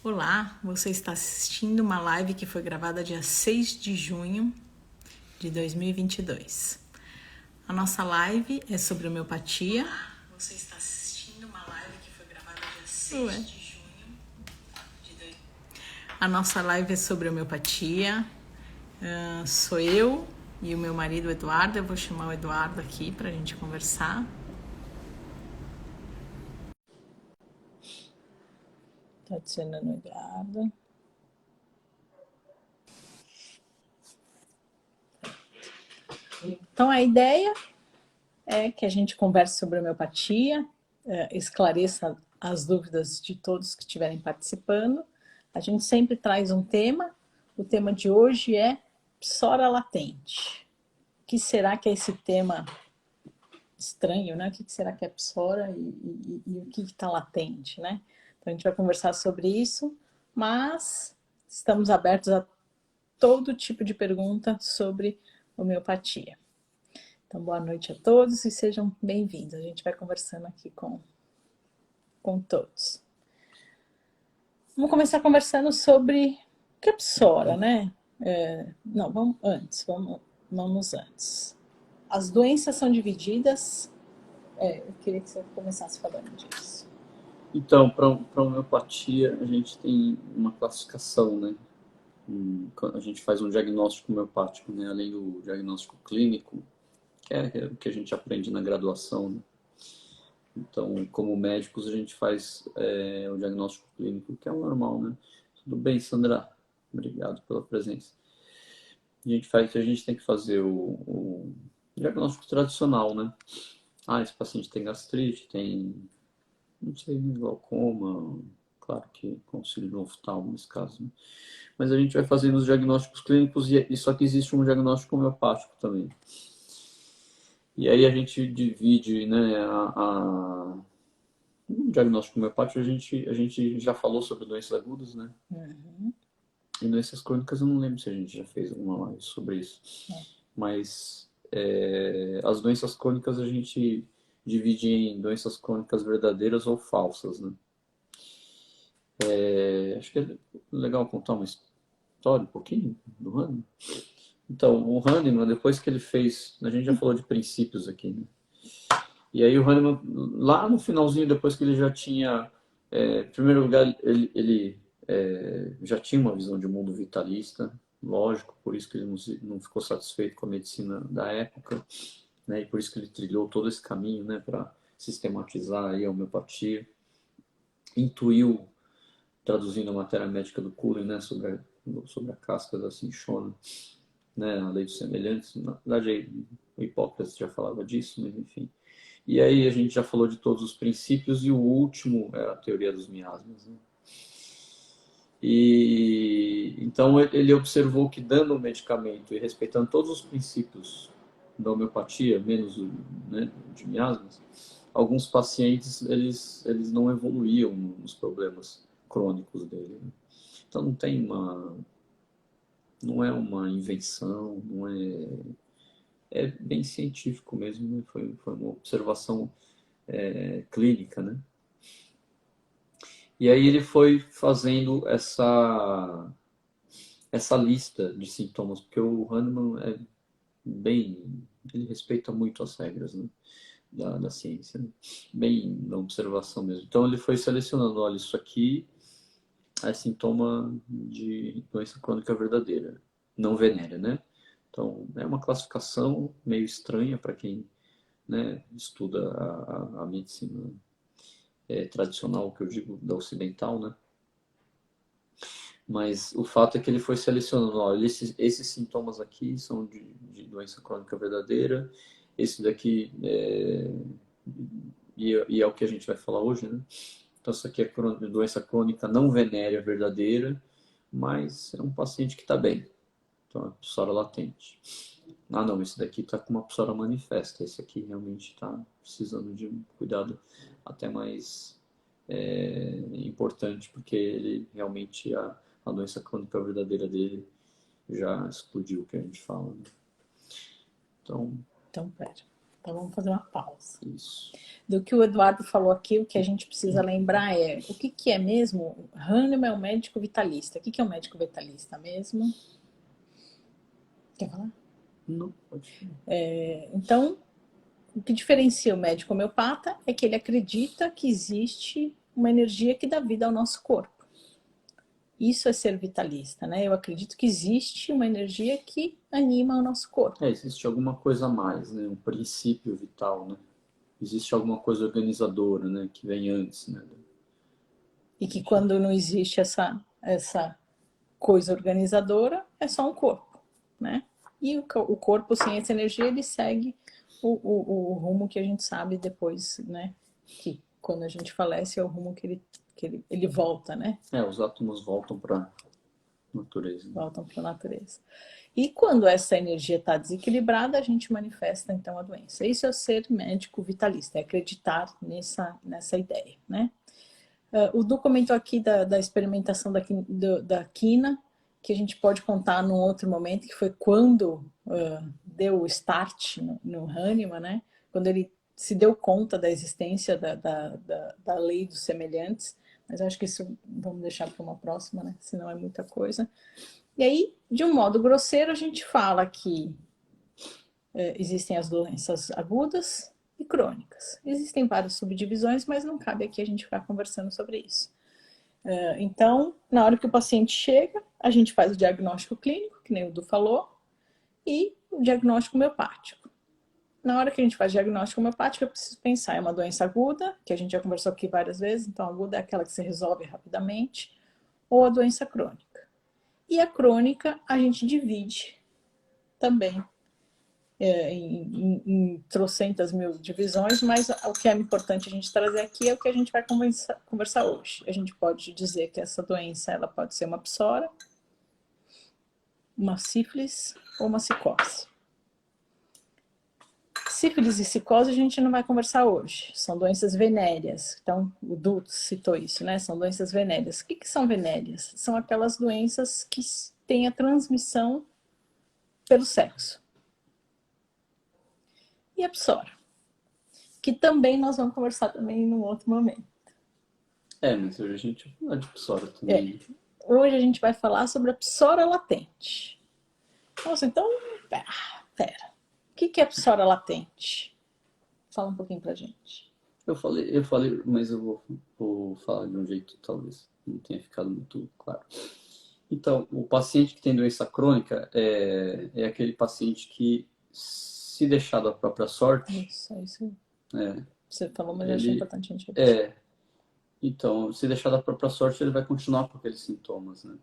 Olá, você está assistindo uma live que foi gravada dia 6 de junho de 2022. A nossa live é sobre homeopatia. Você está assistindo uma live que foi gravada dia 6 de junho de 2022. A nossa live é sobre homeopatia. Sou eu e o meu marido Eduardo. Eu vou chamar o Eduardo aqui para a gente conversar. Estou adicionando o Eduardo. Então a ideia é que a gente converse sobre homeopatia, esclareça as dúvidas de todos que estiverem participando. A gente sempre traz um tema. O tema de hoje é psora latente. O que será que é esse tema estranho, né? O que será que é psora e o que está latente, né? Então a gente vai conversar sobre isso, mas estamos abertos a todo tipo de pergunta sobre homeopatia. Então, boa noite a todos e sejam bem-vindos. A gente vai conversando aqui com todos. Vamos começar conversando sobre o que é psora, né? Não, vamos antes. As doenças são divididas. Eu queria que você começasse falando disso. Então, para homeopatia, a gente tem uma classificação, né? A gente faz um diagnóstico homeopático, né? Além do diagnóstico clínico, que é o que a gente aprende na graduação, né? Então, como médicos, a gente faz o diagnóstico clínico, que é o normal, né? Tudo bem, Sandra? Obrigado pela presença. A gente tem que fazer o diagnóstico tradicional, né? Ah, esse paciente tem gastrite, tem, não sei, glaucoma, claro que com auxílio do oftalmo nesse caso, né? Mas a gente vai fazendo os diagnósticos clínicos e só que existe um diagnóstico homeopático também. E aí a gente divide, né, o diagnóstico homeopático, a gente já falou sobre doenças agudas, né? Uhum. E doenças crônicas eu não lembro se a gente já fez alguma live sobre isso. Mas as doenças crônicas a gente divide em doenças crônicas verdadeiras ou falsas, né? Acho que é legal contar uma história um pouquinho do Hahnemann. Então, o Hahnemann, depois que ele fez, a gente já falou de princípios aqui, né? E aí o Hahnemann, lá no finalzinho, depois que ele já tinha, em primeiro lugar, ele já tinha uma visão de mundo vitalista, lógico, por isso que ele não ficou satisfeito com a medicina da época, né? E por isso que ele trilhou todo esse caminho, né, para sistematizar aí a homeopatia. Intuiu, traduzindo a matéria médica do Cullen, né, sobre a casca da cinchona, né, a lei dos semelhantes. Na verdade, o Hipócrates já falava disso, mas enfim. E aí a gente já falou de todos os princípios e o último é a teoria dos miasmas, né? E então ele observou que dando o medicamento e respeitando todos os princípios da homeopatia, menos o, né, de miasmas, alguns pacientes eles não evoluíam nos problemas crônicos dele, né? Então não é uma invenção, não é bem científico mesmo, né? Foi uma observação clínica, né? E aí ele foi fazendo essa lista de sintomas, porque o Hahnemann é bem, ele respeita muito as regras, né, da ciência, né? Bem na observação mesmo. Então ele foi selecionando, olha, isso aqui é sintoma de doença crônica verdadeira, não venérea, né? Então é uma classificação meio estranha para quem, né, estuda a medicina tradicional, que eu digo da ocidental, né? Mas o fato é que ele foi selecionando, olha, esses sintomas aqui são de doença crônica verdadeira, esse daqui e é o que a gente vai falar hoje, né? Então, isso aqui é doença crônica não venérea verdadeira, mas é um paciente que está bem. Então, é psora latente. Ah, não, esse daqui está com uma psora manifesta. Esse aqui realmente está precisando de um cuidado até mais importante, porque ele realmente, a doença crônica verdadeira dele já explodiu, que a gente fala, né? Então, Então, pera. Então vamos fazer uma pausa. Isso. Do que o Eduardo falou aqui, o que a gente precisa lembrar é o que é mesmo? Hahnemann é um médico vitalista. O que é um médico vitalista mesmo? Quer falar? Não, pode falar. Então, o que diferencia o médico homeopata é que ele acredita que existe uma energia que dá vida ao nosso corpo. Isso é ser vitalista, né? Eu acredito que existe uma energia que anima o nosso corpo. Existe alguma coisa a mais, né? Um princípio vital, né? Existe alguma coisa organizadora, né? Que vem antes, né? E que quando não existe essa coisa organizadora, é só um corpo, né? E o corpo sem essa energia, ele segue o rumo que a gente sabe depois, né? Que quando a gente falece é o rumo que ele volta, né? Os átomos voltam para a natureza. Né? Voltam para a natureza. E quando essa energia está desequilibrada, a gente manifesta então a doença. Isso é o ser médico vitalista, é acreditar nessa ideia, né? O Du comentou aqui da experimentação da quina, que a gente pode contar num outro momento, que foi quando deu o start no Hahnemann, né? Quando ele se deu conta da existência da lei dos semelhantes. Mas acho que isso vamos deixar para uma próxima, né? Senão é muita coisa. E aí, de um modo grosseiro, a gente fala que existem as doenças agudas e crônicas. Existem várias subdivisões, mas não cabe aqui a gente ficar conversando sobre isso. Então, na hora que o paciente chega, a gente faz o diagnóstico clínico, que nem o Du falou, e o diagnóstico homeopático. Na hora que a gente faz diagnóstico homeopático, eu preciso pensar, é uma doença aguda, que a gente já conversou aqui várias vezes, então aguda é aquela que se resolve rapidamente, ou a doença crônica. E a crônica a gente divide também em trocentas mil divisões, mas o que é importante a gente trazer aqui é o que a gente vai conversar hoje. A gente pode dizer que essa doença ela pode ser uma psora, uma sífilis ou uma psicose. Sífilis e psicose a gente não vai conversar hoje. São doenças venéreas. Então, o Du citou isso, né? São doenças venéreas. O que são venéreas? São aquelas doenças que têm a transmissão pelo sexo. E a psora, que também nós vamos conversar também num outro momento. Mas hoje a gente vai falar de psora também. Hoje a gente vai falar sobre a psora latente. Nossa, então, pera. O que é psora latente? Fala um pouquinho pra gente. Eu falei, mas eu vou falar de um jeito talvez não tenha ficado muito claro. Então, o paciente que tem doença crônica é aquele paciente que, se deixar da própria sorte, Isso, é isso. é, Você falou, mas eu achei importante a gente repetir. Então, se deixar da própria sorte, ele vai continuar com aqueles sintomas, né?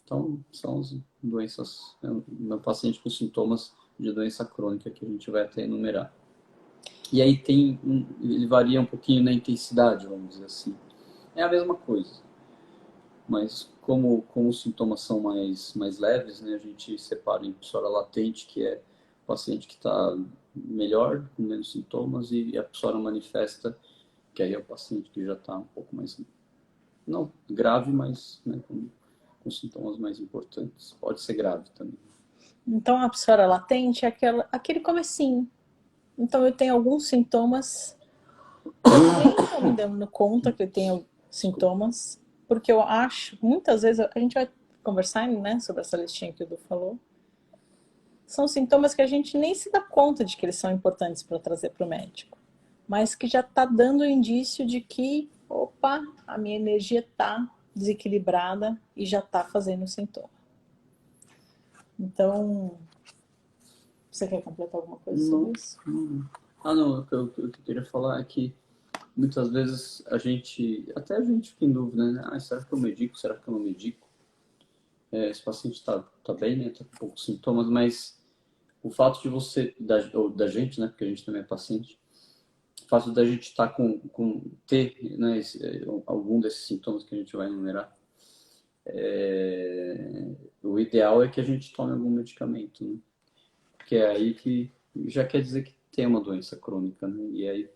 Então, são as doenças, meu paciente com sintomas de doença crônica que a gente vai até enumerar. E aí ele varia um pouquinho na intensidade, vamos dizer assim. É a mesma coisa, mas como os sintomas são mais leves, né, a gente separa em psora latente, que é o paciente que está melhor, com menos sintomas, e a psora manifesta, que aí é o paciente que já está um pouco mais, não grave, mas né, com sintomas mais importantes. Pode ser grave também. Então, a psora latente é aquele comecinho. Então, eu tenho alguns sintomas, eu nem estou me dando conta que eu tenho sintomas, porque eu acho, muitas vezes, a gente vai conversar, né, sobre essa listinha que o Du falou, são sintomas que a gente nem se dá conta de que eles são importantes para trazer para o médico, mas que já está dando indício de que, opa, a minha energia está desequilibrada e já está fazendo sintoma. Então, você quer completar alguma coisa sobre isso? Não, o que eu queria falar é que muitas vezes até a gente fica em dúvida, né? Será que eu medico? Será que eu não medico? Esse paciente está bem, né? Está com poucos sintomas, mas o fato de você, da gente, né? Porque a gente também é paciente, o fato da gente estar ter, né? Algum desses sintomas que a gente vai enumerar, o ideal é que a gente tome algum medicamento, né? Porque é aí que já quer dizer que tem uma doença crônica, né? E aí,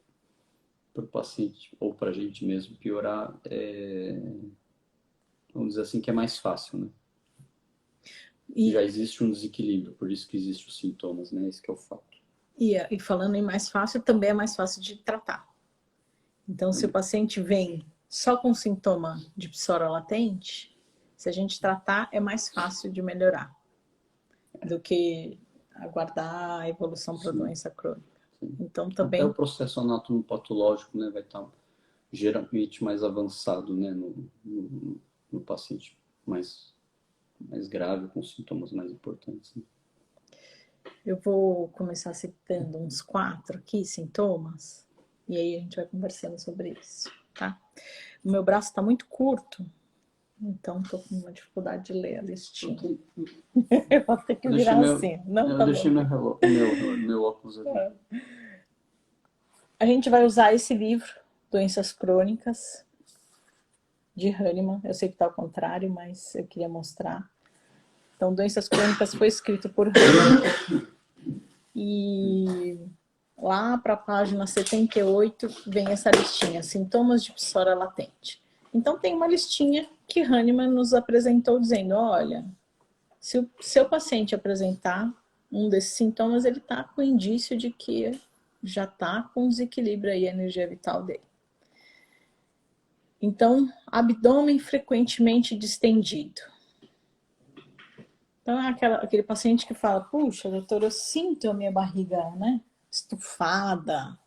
para o paciente ou para a gente mesmo piorar, vamos dizer assim, que é mais fácil, né? Já existe um desequilíbrio, por isso que existem os sintomas, né? Esse que é o fato. E falando em mais fácil, também é mais fácil de tratar. Então, se o paciente vem só com sintoma de psora latente, se a gente tratar, é mais fácil de melhorar do que aguardar a evolução para a doença crônica. Então, Até também... o processo anatomopatológico, né, vai estar geralmente mais avançado, né, no paciente mais grave, com sintomas mais importantes. Né? Eu vou começar citando uns 4 aqui, sintomas, e aí a gente vai conversando sobre isso, tá? O meu braço está muito curto, então estou com uma dificuldade de ler a listinha. Eu vou ter que virar assim. Não, eu tá deixei bom. meu óculos ali. A gente vai usar esse livro, Doenças Crônicas, de Hahnemann. Eu sei que está ao contrário, mas eu queria mostrar. Então, Doenças Crônicas foi escrito por Hahnemann. E lá para a página 78 vem essa listinha, sintomas de psora latente. Então, tem uma listinha que Hahnemann nos apresentou dizendo, olha, se o seu paciente apresentar um desses sintomas, ele está com indício de que já está com desequilíbrio aí a energia vital dele. Então, abdômen frequentemente distendido. Então, é aquele paciente que fala, puxa, doutor, eu sinto a minha barriga, né, estufada.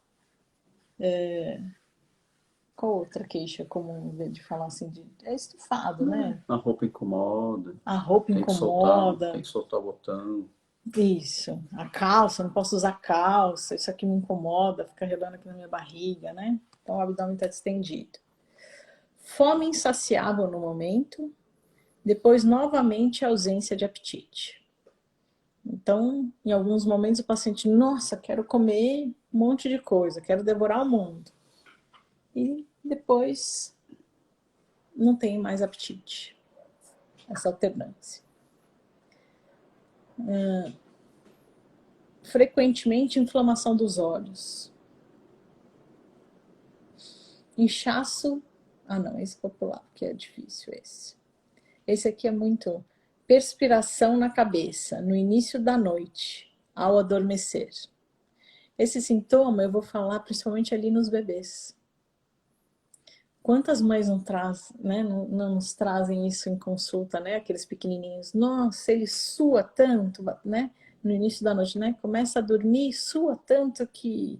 Qual outra queixa comum de falar assim? É estufado, né? A roupa incomoda. A roupa incomoda. Tem que soltar o botão. Isso. A calça, não posso usar calça. Isso aqui me incomoda, fica relando aqui na minha barriga, né? Então o abdômen está distendido. Fome insaciável no momento. Depois, novamente, ausência de apetite. Então, em alguns momentos, o paciente, nossa, quero comer um monte de coisa, quero devorar o mundo. E depois não tem mais apetite. Essa alternância. Frequentemente, inflamação dos olhos. Inchaço. Ah, não, esse é popular, que é difícil esse. Esse aqui é muito. Perspiração na cabeça, no início da noite, ao adormecer. Esse sintoma eu vou falar principalmente ali nos bebês. Quantas mães não nos trazem isso em consulta, né? Aqueles pequenininhos. Nossa, ele sua tanto, né? No início da noite, né? Começa a dormir, sua tanto que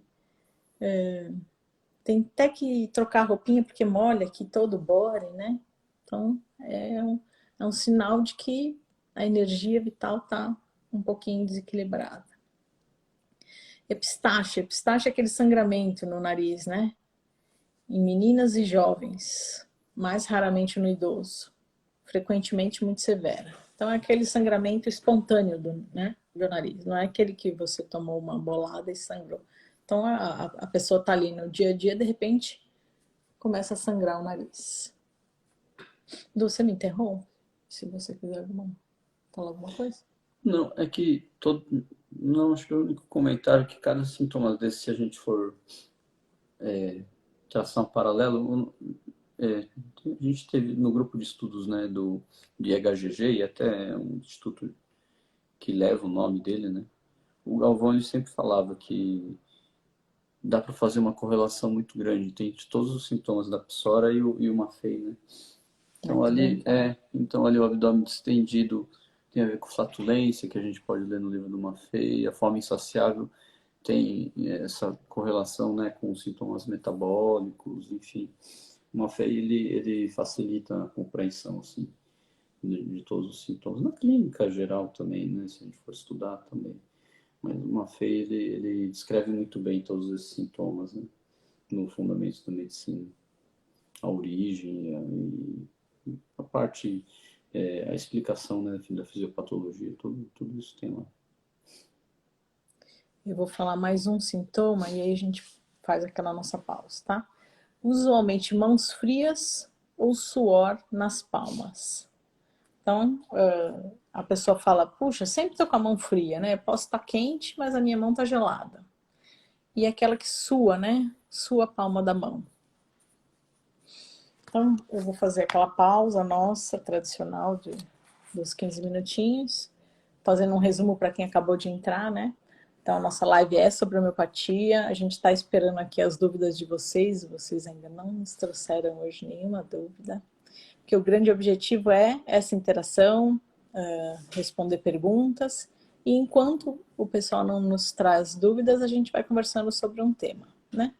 tem até que trocar a roupinha porque molha aqui todo o body, né? Então, é um sinal de que a energia vital está um pouquinho desequilibrada. Epistaxe. Epistaxe é aquele sangramento no nariz, né? Em meninas e jovens, mais raramente no idoso, frequentemente muito severa. Então é aquele sangramento espontâneo do nariz, não é aquele que você tomou uma bolada e sangrou. Então a pessoa está ali no dia a dia, de repente começa a sangrar o nariz. Você me interrompe? Se você quiser falar alguma coisa? Não, é que não, acho que o único comentário é que cada sintoma desse, se a gente for traçar um paralelo, a gente teve no grupo de estudos, né, de EHGG, e até um instituto que leva o nome dele, né, o Galvão ele sempre falava que dá para fazer uma correlação muito grande entre todos os sintomas da psora e o Maffei, né. Então ali o abdômen distendido tem a ver com flatulência, que a gente pode ler no livro do Maffei, a fome insaciável tem essa correlação, né, com os sintomas metabólicos, enfim. O Maffei ele facilita a compreensão assim, de todos os sintomas. Na clínica geral também, né, se a gente for estudar também. Mas o Maffei ele descreve muito bem todos esses sintomas, né, no Fundamentos da Medicina. A origem, a parte, a explicação, né, da fisiopatologia, tudo isso tem lá. Eu vou falar mais um sintoma e aí a gente faz aquela nossa pausa, tá? Usualmente mãos frias ou suor nas palmas. Então, a pessoa fala, puxa, sempre tô com a mão fria, né? Posso estar quente, mas a minha mão tá gelada. E aquela que sua, né? Sua a palma da mão. Então, eu vou fazer aquela pausa nossa, tradicional, dos 15 minutinhos, fazendo um resumo para quem acabou de entrar, né? Então, a nossa live é sobre homeopatia. A gente está esperando aqui as dúvidas de vocês. Vocês ainda não nos trouxeram hoje nenhuma dúvida. Porque o grande objetivo é essa interação, responder perguntas. E enquanto o pessoal não nos traz dúvidas, a gente vai conversando sobre um tema, né?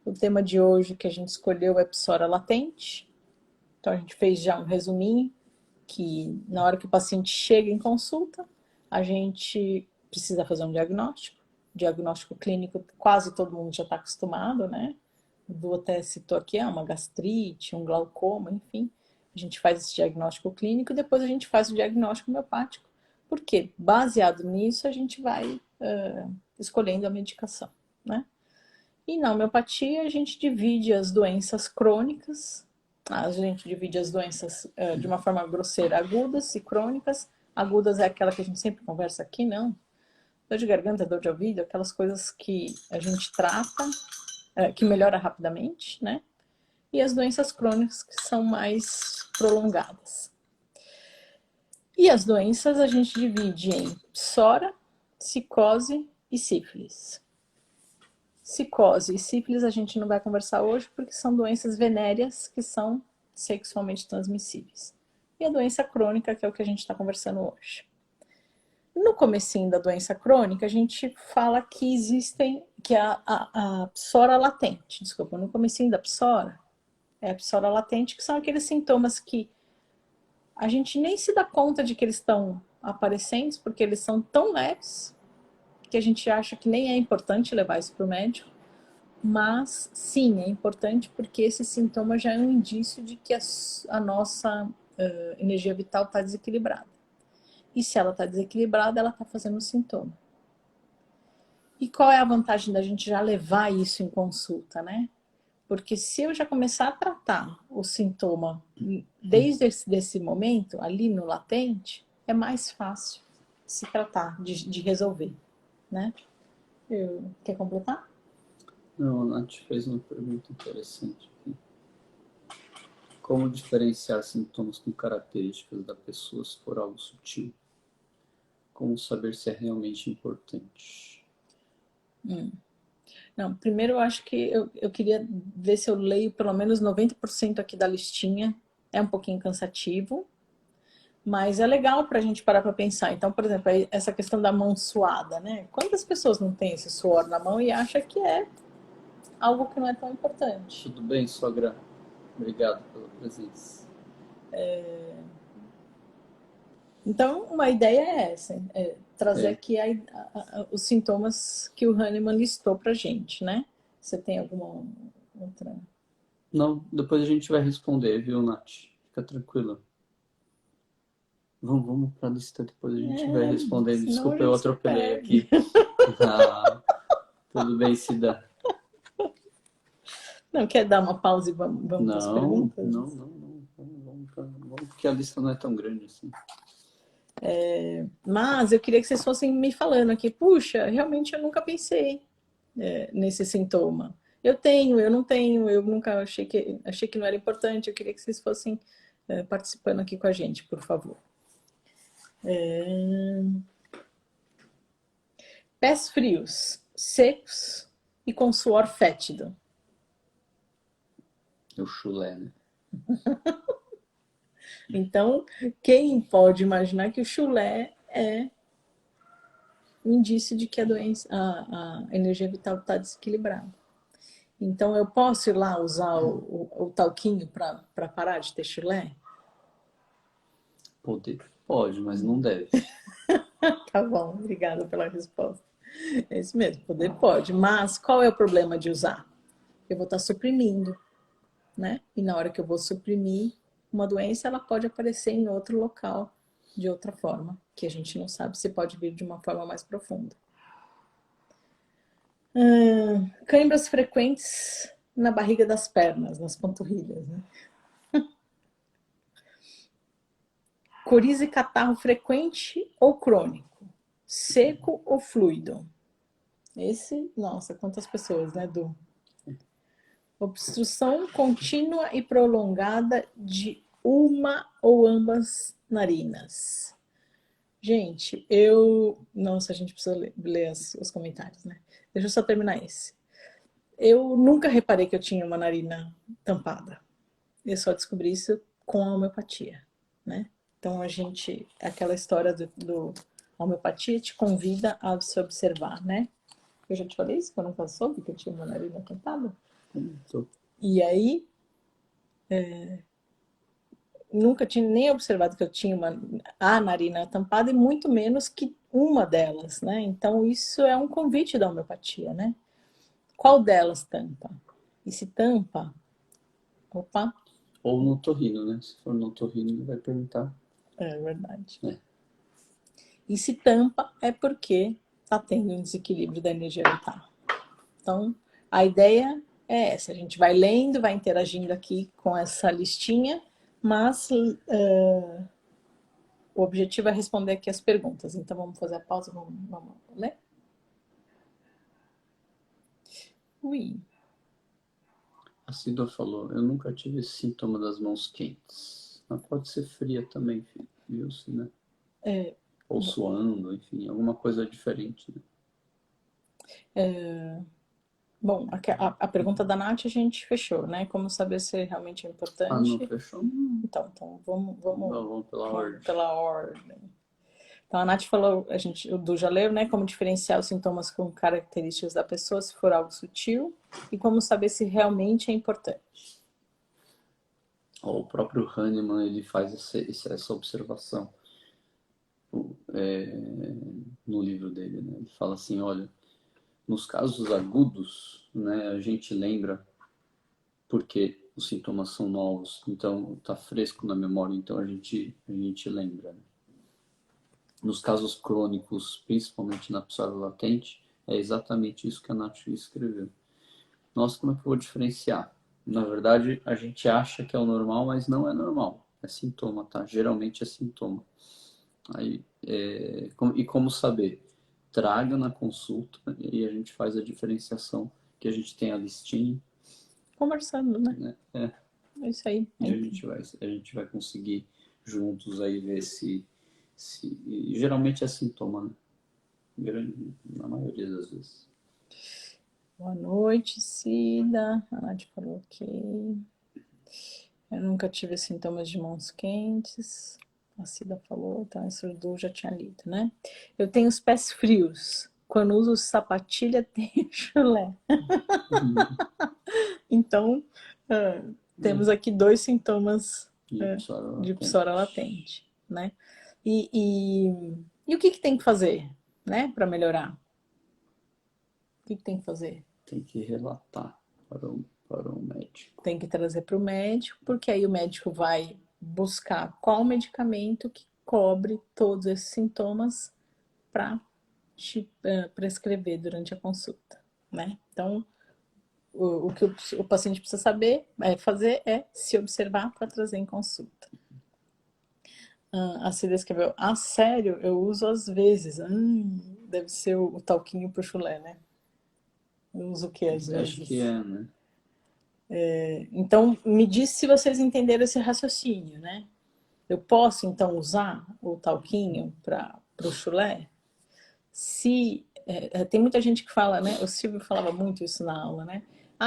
O tema de hoje que a gente escolheu é Psora latente. Então, a gente fez já um resuminho, que na hora que o paciente chega em consulta, a gente precisa fazer um diagnóstico. Diagnóstico clínico, quase todo mundo já está acostumado, né? O Du até citou aqui, uma gastrite, um glaucoma, enfim. A gente faz esse diagnóstico clínico e depois a gente faz o diagnóstico homeopático. Porque, baseado nisso, a gente vai escolhendo a medicação, né? E na homeopatia, a gente divide as doenças crônicas, a gente divide as doenças de uma forma grosseira, agudas e crônicas. Agudas é aquela que a gente sempre conversa aqui, não? Dor de garganta, dor de ouvido, aquelas coisas que a gente trata, que melhora rapidamente, né? E as doenças crônicas que são mais prolongadas. E as doenças a gente divide em psora, psicose e sífilis. Psicose e sífilis a gente não vai conversar hoje porque são doenças venéreas que são sexualmente transmissíveis. E a doença crônica, que é o que a gente está conversando hoje. No comecinho da doença crônica, a gente fala que existem, que a psora latente, desculpa, no comecinho da psora, é a psora latente, que são aqueles sintomas que a gente nem se dá conta de que eles estão aparecendo, porque eles são tão leves, que a gente acha que nem é importante levar isso para o médico, mas sim, é importante porque esse sintoma já é um indício de que a nossa energia vital está desequilibrada. E se ela está desequilibrada, ela está fazendo sintoma. E qual é a vantagem da gente já levar isso em consulta, né? Porque se eu já começar a tratar o sintoma desde esse momento, ali no latente, é mais fácil se tratar, de resolver, né? Quer completar? Não, a Nath fez uma pergunta interessante aqui. Como diferenciar sintomas com características da pessoa se for algo sutil? Como saber se é realmente importante? Não, primeiro eu acho que eu queria ver se eu leio pelo menos 90% aqui da listinha. É um pouquinho cansativo, mas é legal para a gente parar para pensar. Então, por exemplo, essa questão da mão suada, né? Quantas pessoas não têm esse suor na mão e acham que é algo que não é tão importante? Tudo bem, sogra? Obrigado pela presença. Então, uma ideia é essa, trazer aqui os sintomas que o Hahnemann listou pra gente, né? Você tem alguma outra? Não, depois a gente vai responder, viu, Nath? Fica tranquila. Vamos para a lista, depois a gente vai responder. Desculpa, eu atropelei aqui. Tudo bem, Cida. Não, quer dar uma pausa e vamos para as perguntas? Não. Vamos, porque a lista não é tão grande assim. Mas eu queria que vocês fossem me falando aqui, puxa, realmente eu nunca pensei nesse sintoma. Eu tenho, eu não tenho, eu nunca achei que não era importante. Eu queria que vocês fossem participando aqui com a gente, por favor. Pés frios, secos e com suor fétido. O chulé, né? Então, quem pode imaginar que o chulé é um indício de que a energia vital está desequilibrada. Então, eu posso ir lá usar o talquinho para parar de ter chulé? Pode, mas não deve. Tá bom, obrigada pela resposta. É isso mesmo, poder pode. Mas qual é o problema de usar? Eu vou estar suprimindo, né? E na hora que eu vou suprimir uma doença, ela pode aparecer em outro local, de outra forma, que a gente não sabe se pode vir de uma forma mais profunda. Cãibras frequentes na barriga das pernas, nas panturrilhas, né? Coriza e catarro frequente ou crônico? Seco ou fluido? Nossa, quantas pessoas, né, Du? Obstrução contínua e prolongada de uma ou ambas narinas. Gente, Nossa, a gente precisa ler os comentários, né? Deixa eu só terminar esse. Eu nunca reparei que eu tinha uma narina tampada. Eu só descobri isso com a homeopatia, né? Então aquela história a homeopatia te convida a se observar, né? Eu já te falei isso, que eu nunca soube que eu tinha uma narina tampada. E aí, nunca tinha nem observado que eu tinha a narina tampada e muito menos que uma delas, né? Então isso é um convite da homeopatia, né? Qual delas tampa? E se tampa, opa, Ou no otorrino, né? Se for no otorrino, ele vai perguntar. é verdade. É. E se tampa é porque está tendo um desequilíbrio da energia vital. Então, a ideia é essa. A gente vai lendo, vai interagindo aqui com essa listinha, mas o objetivo é responder aqui as perguntas. Então, vamos fazer a pausa, vamos ler? Ui. A Cida falou, eu nunca tive sintoma das mãos quentes. Mas pode ser fria também, viu, Cida? Ou suando, enfim, alguma coisa diferente, né? Bom, a pergunta da Nath a gente fechou, né? Como saber se realmente é importante. Ah, não fechou? Então Vamos pela ordem. Pela ordem. Então a Nath falou, o Du já leu, né? Como diferenciar os sintomas com características da pessoa se for algo sutil e como saber se realmente é importante. O próprio Hahnemann, ele faz essa observação no livro dele, né? Ele fala assim, olha, nos casos agudos, né, a gente lembra porque os sintomas são novos, então está fresco na memória, então a gente lembra. Né? Nos casos crônicos, principalmente na psoriase latente, é exatamente isso que a Nath escreveu. Nossa, como é que eu vou diferenciar? Na verdade, a gente acha que é o normal, mas não é normal. É sintoma, tá? Geralmente é sintoma. Aí, e como saber? Traga na consulta e a gente faz a diferenciação, que a gente tem a listinha. Conversando, né? É isso aí. E a gente vai conseguir juntos aí ver se geralmente é sintoma, né? Na maioria das vezes. Boa noite, Cida. A Nath falou ok. Eu nunca tive sintomas de mãos quentes. A Cida falou, então esse Du já tinha lido, né? Eu tenho os pés frios. Quando uso sapatilha, tenho chulé. Então, temos aqui 2 sintomas de psora latente, né? E o que tem que fazer, né, para melhorar? O que tem que fazer? Tem que relatar para o médico. Tem que trazer para o médico, porque aí o médico vai buscar qual medicamento que cobre todos esses sintomas para te prescrever durante a consulta, né? Então, o que o paciente precisa fazer é se observar para trazer em consulta. A Cida escreveu, sério, eu uso às vezes. Deve ser o talquinho pro chulé, né? Eu uso o que às vezes? Acho que é, né? Então, me diz se vocês entenderam esse raciocínio, né? Eu posso, então, usar o talquinho para o chulé? Tem muita gente que fala, né? O Silvio falava muito isso na aula, né?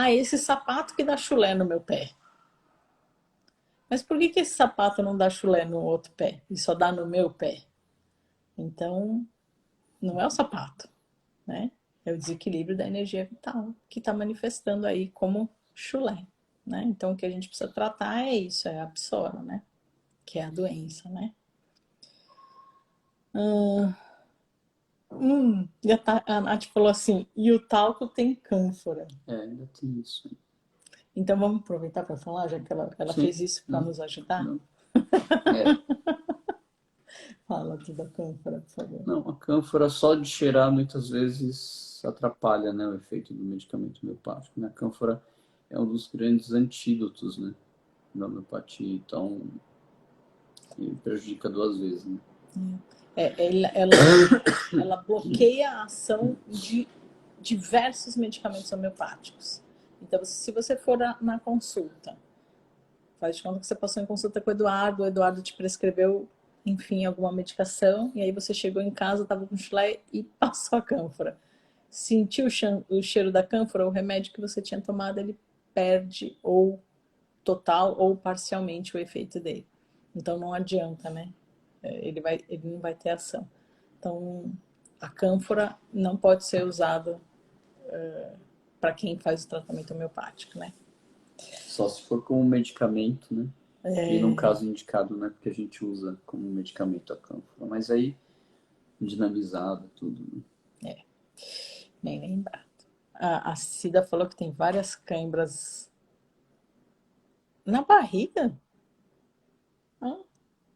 Esse sapato que dá chulé no meu pé. Mas por que esse sapato não dá chulé no outro pé e só dá no meu pé? Então, não é o sapato, né? É o desequilíbrio da energia vital que está manifestando aí como chulé, né? Então, o que a gente precisa tratar é isso, é a psora, né? Que é a doença, né? A Nath falou assim, e o talco tem cânfora. Ainda tem isso. Então vamos aproveitar para falar, já que ela fez isso para nos ajudar? Não. Fala tu da cânfora, por favor. Não, a cânfora só de cheirar muitas vezes atrapalha, né, o efeito do medicamento homeopático. Né? A cânfora é um dos grandes antídotos, né, da homeopatia, então prejudica 2 vezes, né? Ela bloqueia a ação de diversos medicamentos homeopáticos. Então, se você for na consulta, faz de conta que você passou em consulta com o Eduardo te prescreveu enfim, alguma medicação, e aí você chegou em casa, estava com chulé e passou a cânfora. Sentiu o cheiro da cânfora, o remédio que você tinha tomado, ele perde ou total ou parcialmente o efeito dele. Então não adianta, né? Ele não vai ter ação. Então a cânfora não pode ser usada para quem faz o tratamento homeopático, né? Só se for como medicamento, né? E num caso indicado, né? Porque a gente usa como medicamento a cânfora. Mas aí, dinamizado, tudo, né? Bem lembrado. A Cida falou que tem várias câimbras na barriga. Ah,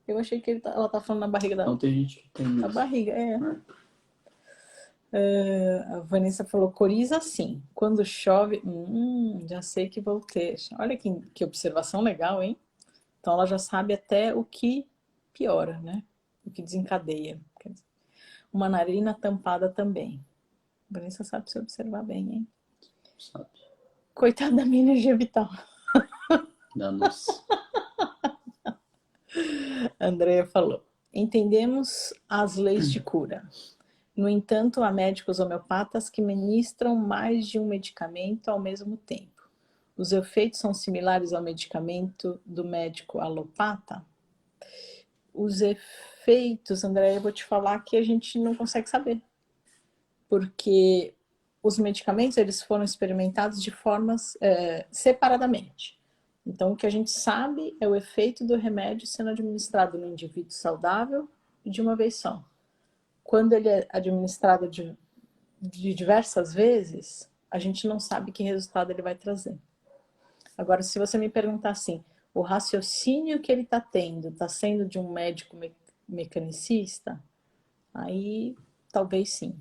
eu achei que ela tá falando na barriga Então tem gente que tem da isso. barriga, Né? A Vanessa falou, coriza sim. Quando chove, já sei que vou ter. Olha que observação legal, hein? Então ela já sabe até o que piora, né? O que desencadeia. Uma narina tampada também. A Vanessa sabe se observar bem, hein? Sabe? Coitada da minha energia vital. Danos. A Andrea falou. Entendemos as leis de cura. No entanto, há médicos homeopatas que ministram mais de um medicamento ao mesmo tempo. Os efeitos são similares ao medicamento do médico alopata? Os efeitos, André, eu vou te falar que a gente não consegue saber. Porque os medicamentos eles foram experimentados de formas separadamente. Então, o que a gente sabe é o efeito do remédio sendo administrado no indivíduo saudável e de uma vez só. Quando ele é administrado de diversas vezes, a gente não sabe que resultado ele vai trazer. Agora, se você me perguntar assim, o raciocínio que ele está tendo está sendo de um médico mecanicista, aí talvez sim.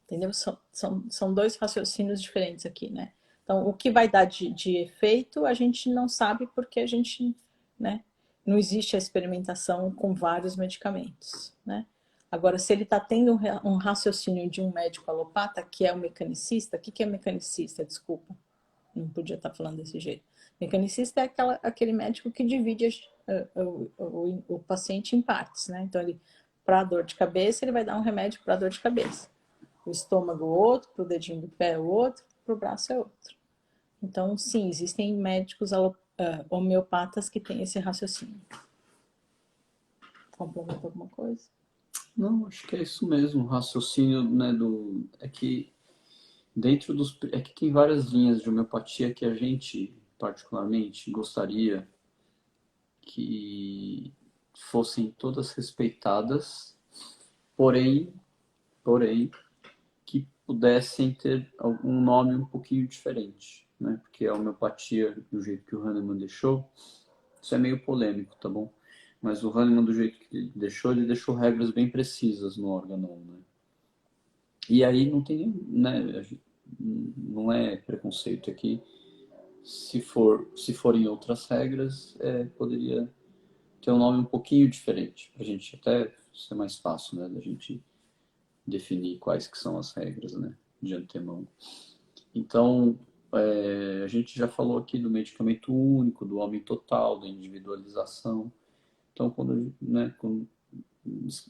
Entendeu? São dois raciocínios diferentes aqui, né? Então, o que vai dar de efeito, a gente não sabe porque a gente, né? Não existe a experimentação com vários medicamentos, né? Agora, se ele está tendo um raciocínio de um médico alopata, que é o mecanicista, o que é mecanicista? Desculpa, não podia estar falando desse jeito. Mecanicista é aquele médico que divide o paciente em partes, né? Então, para dor de cabeça, ele vai dar um remédio para dor de cabeça. O estômago outro, para o dedinho do pé outro, para o braço é outro. Então, sim, existem médicos homeopatas que têm esse raciocínio. Complementa alguma coisa? Não, acho que é isso mesmo. O raciocínio, né, é que dentro dos... É que tem várias linhas de homeopatia que a gente, particularmente, gostaria que fossem todas respeitadas, porém, que pudessem ter algum nome um pouquinho diferente, né? Porque a homeopatia, do jeito que o Hahnemann deixou, isso é meio polêmico, tá bom? Mas o Hahnemann, do jeito que ele deixou regras bem precisas no órgão, né? E aí não tem, né? Não é preconceito aqui. Se forem outras regras, poderia ter um nome um pouquinho diferente, para a gente até ser mais fácil, né? Da gente definir quais que são as regras, né? De antemão. Então, a gente já falou aqui do medicamento único, do homem total, da individualização. Então, quando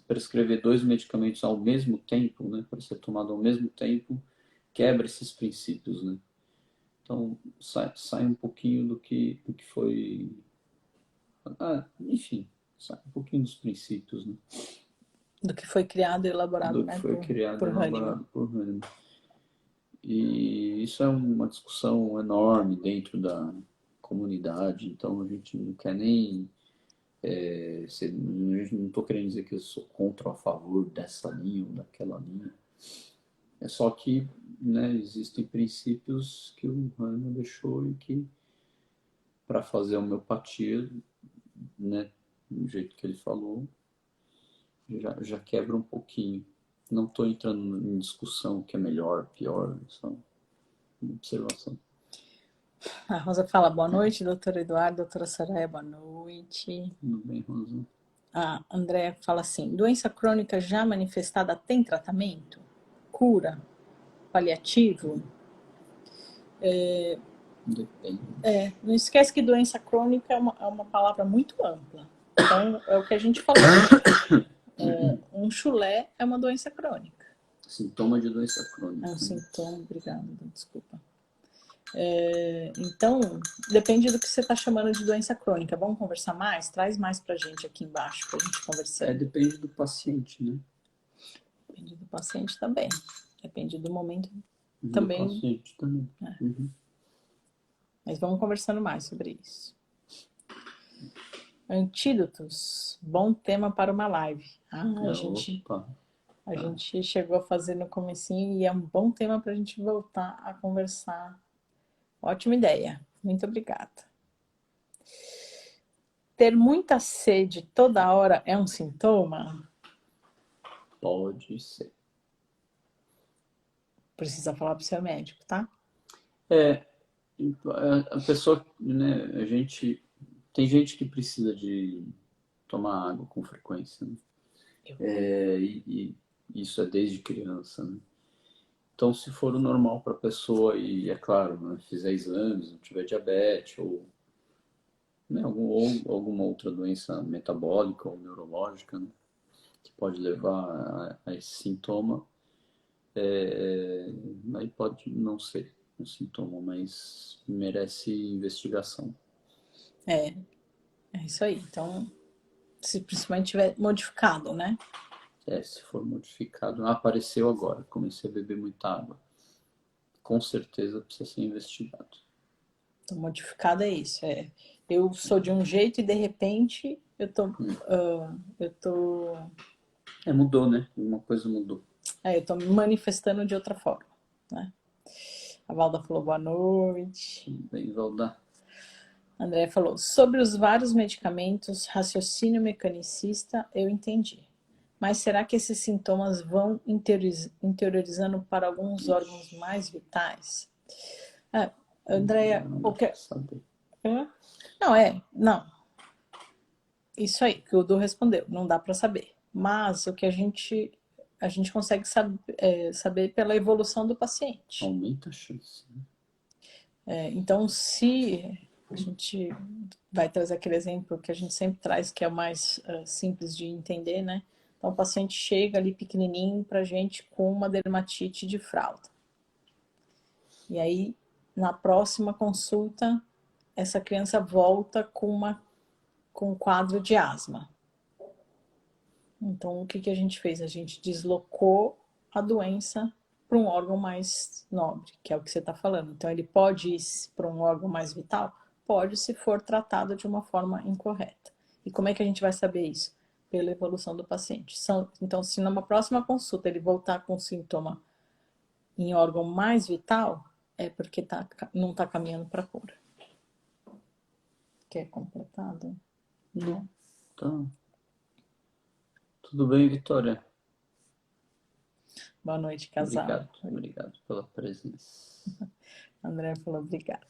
prescrever dois medicamentos ao mesmo tempo, né, para ser tomado ao mesmo tempo, quebra esses princípios, né? Então, sai um pouquinho do que foi... enfim, sai um pouquinho dos princípios, né? Do que foi criado e elaborado, Do que né, foi criado e Hahnemann. elaborado por Hahnemann. E isso é uma discussão enorme dentro da comunidade, então a gente não quer nem... não estou querendo dizer que eu sou contra ou a favor dessa linha ou daquela linha. É só que, né, existem princípios que o Hahnemann deixou e que, para fazer a homeopatia, né, do jeito que ele falou, já quebra um pouquinho. Não estou entrando em discussão que é melhor, pior, só uma observação. A Rosa fala, boa noite, doutor Eduardo, doutora Soraya, boa noite. Tudo bem, Rosa? A Andréa fala assim, doença crônica já manifestada tem tratamento? Cura? Paliativo? Depende. Não esquece que doença crônica é uma palavra muito ampla, Então, é o que a gente falou. Um chulé é uma doença crônica. Sintoma de doença crônica. É um sintoma, obrigada, desculpa. Então, depende do que você está chamando de doença crônica. Vamos conversar mais? Traz mais para a gente aqui embaixo, para a gente conversar. Depende do paciente, né? Depende do paciente também. Depende do momento Do também. paciente também. Mas vamos conversando mais sobre isso. Antídotos. Bom tema para uma live. A gente chegou a fazer no comecinho e é um bom tema para a gente voltar a conversar. Ótima ideia. Muito obrigada. Ter muita sede toda hora é um sintoma? Pode ser. Precisa falar para o seu médico, tá? A pessoa, né, tem gente que precisa de tomar água com frequência, né? E isso é desde criança, né? Então, se for o normal para a pessoa e, é claro, né, fizer exames, não tiver diabetes ou, né, alguma outra doença metabólica ou neurológica, né, que pode levar a esse sintoma, aí pode não ser um sintoma, mas merece investigação. É isso aí. Então, se principalmente tiver modificado, né? Se for modificado, apareceu agora, comecei a beber muita água. Com certeza precisa ser investigado. Então, modificado é isso. Eu sou de um jeito e de repente eu tô. Mudou, né? Uma coisa mudou. Eu tô me manifestando de outra forma, né? A Valda falou boa noite. Bem, Valda. André falou, sobre os vários medicamentos, raciocínio mecanicista, eu entendi. Mas será que esses sintomas vão interiorizando para alguns órgãos mais vitais? Andréia, Não. Isso aí, que o Du respondeu, não dá para saber. Mas o que a gente consegue saber pela evolução do paciente. Aumenta a chance. Né? Então, se a gente vai trazer aquele exemplo que a gente sempre traz, que é o mais simples de entender, né? Então, o paciente chega ali pequenininho pra gente com uma dermatite de fralda. E aí, na próxima consulta, essa criança volta com um quadro de asma. Então, o que a gente fez? A gente deslocou a doença para um órgão mais nobre, que é o que você está falando. Então, ele pode ir para um órgão mais vital? Pode, se for tratado de uma forma incorreta. E como é que a gente vai saber isso? Pela evolução do paciente. Então, se numa próxima consulta ele voltar com sintoma em órgão mais vital, é porque não está caminhando para a cura. Quer completado? Não. Tá. Tudo bem, Vitória? Boa noite, casal. Obrigado pela presença. André falou obrigado.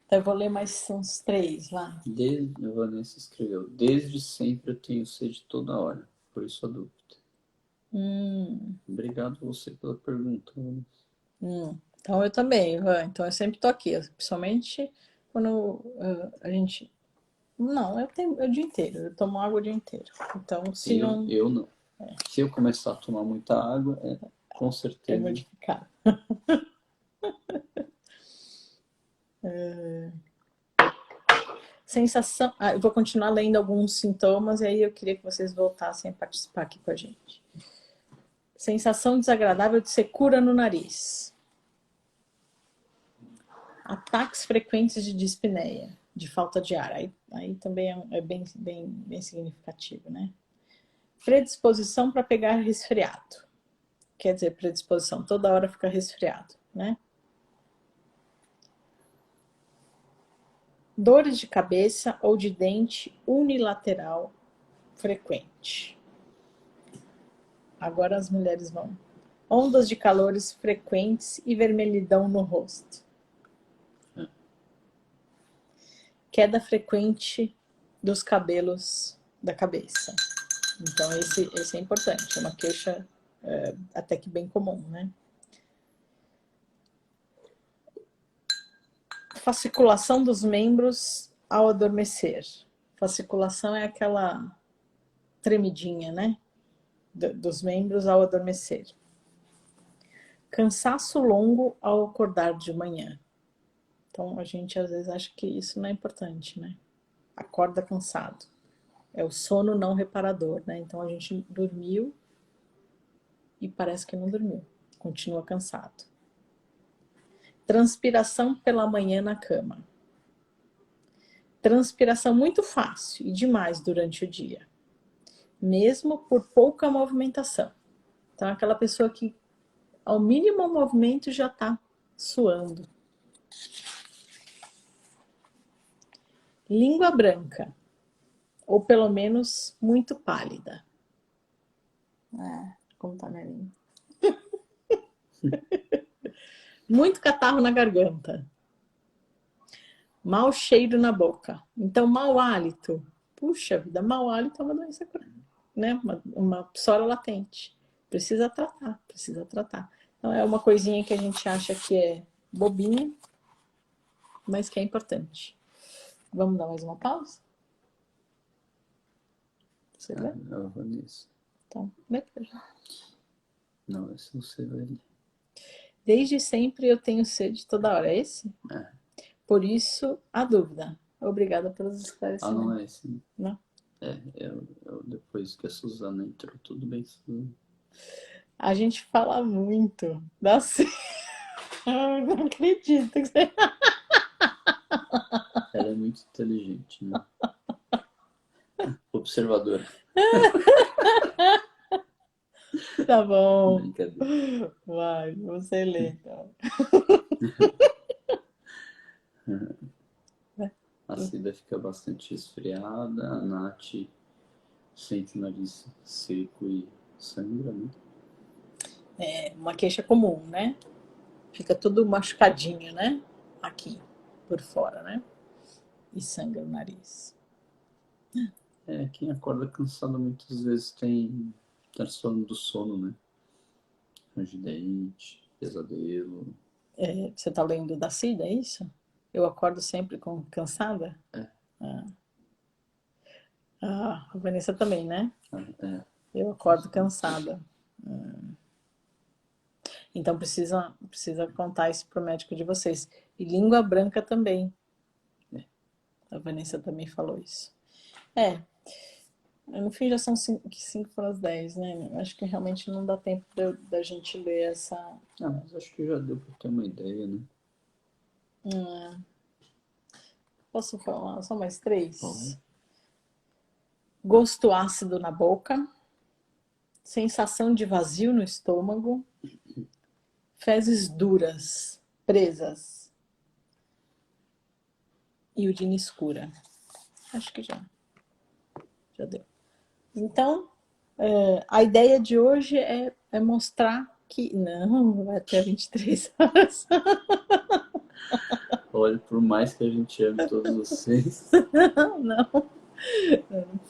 Então eu vou ler mais uns 3 lá. A Vanessa escreveu, desde sempre eu tenho sede toda hora, por isso a dúvida. Obrigado você pela pergunta. Então eu também, então eu sempre tô aqui, principalmente quando a gente... Não, eu tenho o dia inteiro, eu tomo água o dia inteiro. Então, se não... Eu não. Se eu começar a tomar muita água, com certeza... É modificado. Sensação... eu vou continuar lendo alguns sintomas e aí eu queria que vocês voltassem a participar aqui com a gente. Sensação desagradável de secura no nariz. Ataques frequentes de dispneia, de falta de ar. Aí também é bem significativo, né? Predisposição para pegar resfriado. Quer dizer, predisposição, toda hora fica resfriado, né? Dores de cabeça ou de dente unilateral frequente. Agora as mulheres vão. Ondas de calores frequentes e vermelhidão no rosto. Queda frequente dos cabelos da cabeça. Então, esse é importante. É uma queixa até que bem comum, né? Fasciculação dos membros ao adormecer. Fasciculação é aquela tremidinha, né? Dos membros ao adormecer. Cansaço longo ao acordar de manhã. Então, a gente às vezes acha que isso não é importante, né? Acorda cansado. É o sono não reparador, né? Então, a gente dormiu e parece que não dormiu. Continua cansado. Transpiração pela manhã na cama. Transpiração muito fácil e demais durante o dia. Mesmo por pouca movimentação. Então, aquela pessoa que, ao mínimo movimento, já está suando. Língua branca. Ou pelo menos muito pálida. Como tá minha língua? Muito catarro na garganta. Mau cheiro na boca. Então, mau hálito. Puxa vida, mau hálito é uma doença, né? Uma psora latente. Precisa tratar, precisa tratar. Então, é uma coisinha que a gente acha que é bobinha, mas que é importante. Vamos dar mais uma pausa? Você lê? Eu vou nisso. Então, lê pra gente. Não, esse você vai ler. Desde sempre eu tenho sede toda hora. É esse? É. Por isso, a dúvida. Obrigada pelos esclarecimentos. Não é esse. Não? Depois que a Suzana entrou, tudo bem, Suzana. A gente fala muito. Eu não acredito que você... Ela é muito inteligente, né? Observadora. Tá bom. Brincadeira. Vai, você lê então. A Cida fica bastante resfriada, a Nath sente o nariz seco e sangra, né? É uma queixa comum, né? Fica tudo machucadinho, né? Aqui, por fora, né? E sangra o nariz. Quem acorda cansado muitas vezes tem transtorno do sono, né? Ranger de dente, pesadelo. Você tá lendo da Cida, é isso? Eu acordo sempre cansada? A Vanessa também, né? Eu acordo cansada. Então precisa contar isso pro médico de vocês. E língua branca também. A Vanessa também falou isso. No fim já são 5 para as 10, né? Acho que realmente não dá tempo da gente ler essa... Mas acho que já deu para ter uma ideia, né? Posso falar só mais 3? Bom. Gosto ácido na boca. Sensação de vazio no estômago. Fezes duras, presas. E urina escura. Acho que já deu. Então, a ideia de hoje é mostrar que... Não, vai até 23 horas. Olha, por mais que a gente ame todos vocês. Não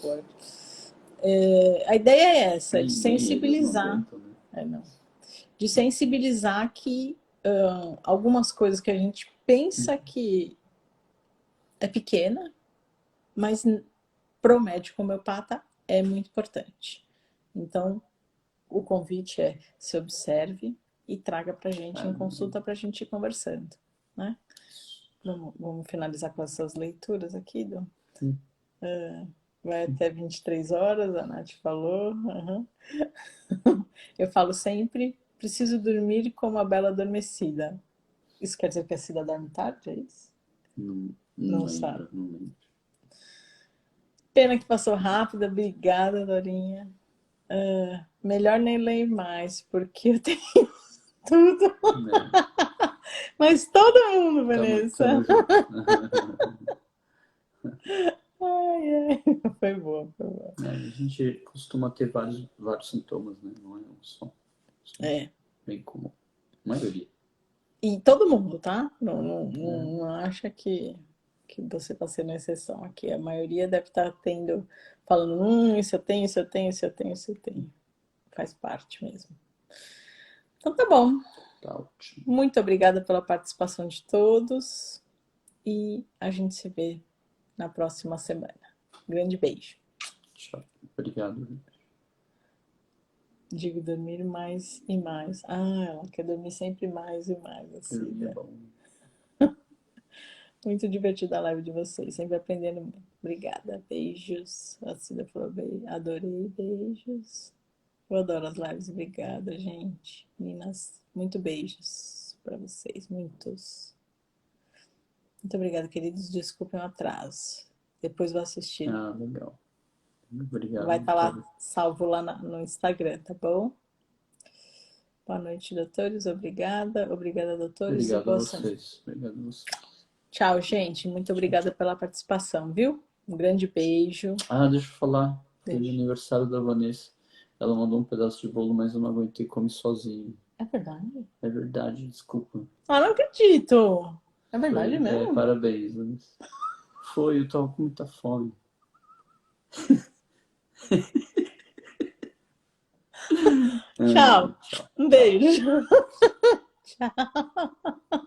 pode. A ideia é essa, de sensibilizar. Não. De sensibilizar que algumas coisas que a gente pensa que é pequena, mas pro médico homeopata é muito importante. Então, o convite é: se observe e traga pra gente em consulta pra gente ir conversando, né? Vamos finalizar com essas leituras aqui, Dom? Vai até 23 horas, a Nath falou. Eu falo sempre, preciso dormir como a bela adormecida. Isso quer dizer que a Cida dorme tarde, é isso? Não sabe. Não lembro. Pena que passou rápido, obrigada, Dorinha. Melhor nem ler mais, porque eu tenho tudo. Mas todo mundo, Vanessa. Ai. Foi boa. A gente costuma ter vários sintomas, né? Não é um só. Bem comum. A maioria. E todo mundo, tá? Não acha que você está sendo exceção aqui. A maioria deve estar falando, isso eu tenho, isso eu tenho, isso eu tenho, isso eu tenho. Faz parte mesmo. Então tá bom. Tá ótimo. Muito obrigada pela participação de todos e a gente se vê na próxima semana. Grande beijo. Tchau. Obrigado. Digo dormir mais e mais. Ah, ela quer dormir sempre mais e mais, a Dormir é Cida. bom. Muito divertida a live de vocês, sempre aprendendo muito. Obrigada, beijos. A Cida falou, adorei, beijos. Eu adoro as lives, obrigada, gente. Meninas, muito beijos para vocês, muitos. Muito obrigada, queridos. Desculpem o atraso. Depois vou assistir. Ah, legal. Obrigado. Vai estar lá, salvo lá no Instagram, tá bom? Boa noite, doutores. Obrigada. Obrigada, doutores. Obrigado a Boa semana. vocês. Obrigado a vocês. Tchau, gente. Muito obrigada pela participação, viu? Um grande beijo. Ah, deixa eu falar. Teve Deixa. aniversário da Vanessa. Ela mandou um pedaço de bolo, mas eu não aguentei comer sozinho. É verdade? É verdade, desculpa. Ah, não acredito. É verdade mesmo? Parabéns, Vanessa. Foi, eu tava com muita fome. Tchau. Um beijo. Tchau.